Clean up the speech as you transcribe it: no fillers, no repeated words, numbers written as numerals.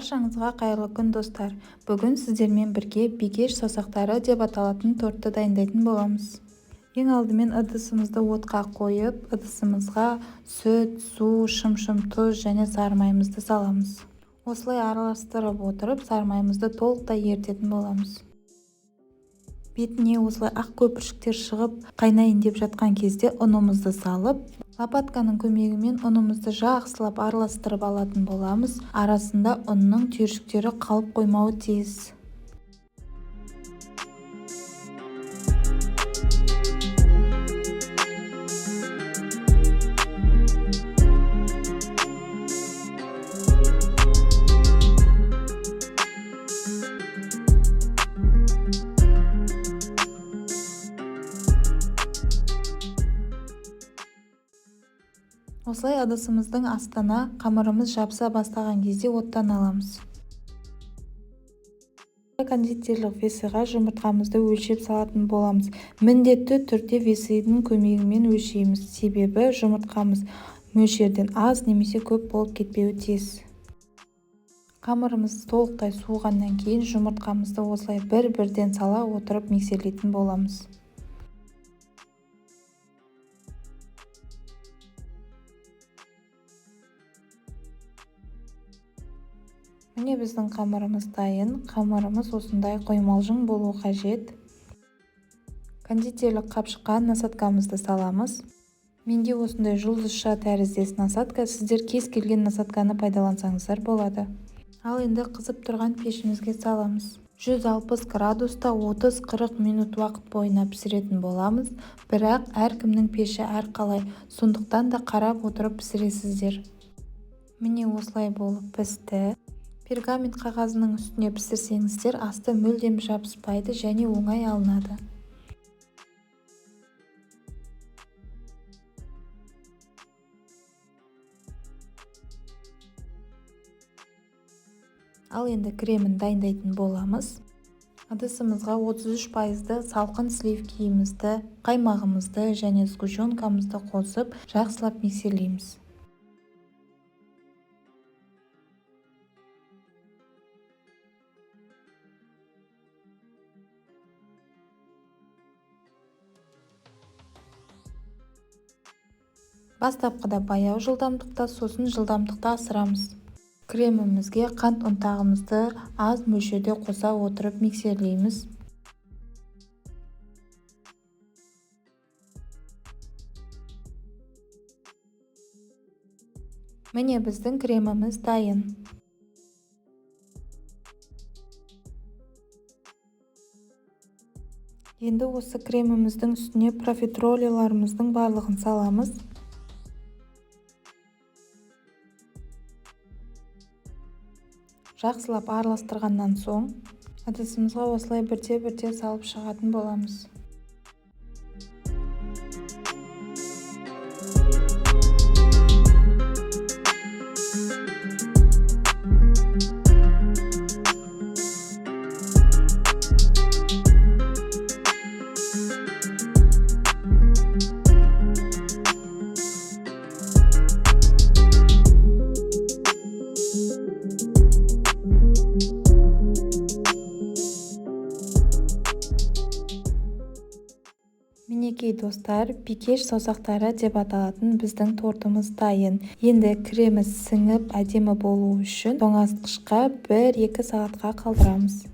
Баршаңызға қайырлы күн достар. Бүгін сіздермен бірге бикеш саусақтары деп аталатын тортты дайындайтын боламыз. Ең алдымен ыдысымызды отқа қойып, ыдысымызға сүт, су, шым-шым тұз және сары майымызды саламыз. Осылай араластырып отырып, сары майымызды толықтай ерітетін боламыз. Бетіне осылай ақ көпіршіктер шығып, қайнайын деп жатқан кезде ұнымызды салып, лопатканың көмегімен ұнымызды жақсылап араластырып алатын боламыз. Арасында ұнның түйіршіктері қалып қоймауы тиіс. Осылай ыдысымыздың астына қамырымыз жабыса бастаған кезде оттан аламыз. Кондитерлік весыйға жұмыртқамызды өлшеп салатын боламыз. Міндетті түрде весыйдың көмегімен өлшейміз, себебі жұмыртқамыз мөлшерден аз немесе көп болып кетпеуі тиіс. Қамырымыз толықтай суығаннан кейін жұмыртқамызды осылай бір-бірден сала отырып миксерлейтін боламыз. Міне біздің қамырымыз дайын. Қамырымыз осындай қоймалжың болуы қажет. Кондитерлік қапшыққа насаткамызды саламыз. Менде осындай жұлдызша тәріздес насатка, сіздер кез келген насатканы пайдалансаңыздар болады. Ал енді қызып тұрған пешімізге саламыз. 160 градуста 30-40 минут уақыт бойына пісіретін боламыз. Бірақ әркімнің пеші әрқалай, сондықтан да қарап отырып пісіресіздер. Міне осылай болып пісті. Пергамент қағазының үстіне пісірсеңіздер, асты мүлдем жабыспайды және оңай алынады. Ал енді кремін дайындайтын боламыз. Ыдысымызға 33% салқын сливкиімізді, қаймағымызды және сгущенкамызды қосып, жақсылап миксерлейміз. Бастапқыда баяу жылдамдықта, сосын жылдамдықта асырамыз. Кремімізге қант ұнтағымызды аз мөлшерде қоса отырып миксерлейміз. Міне біздің креміміз дайын. Енді осы креміміздің үстіне профитроллиларымыздың барлығын саламыз. Жақсылап араластырғаннан соң, ыдысымызға осылай бірте-бірте салып шығатын боламыз. Мінекей достар, бикеш саусақтары деп аталатын біздің тортымыз дайын. Енді кремі сіңіп әдемі болу үшін тоңазытқышқа 1-2 сағатқа қалдырамыз.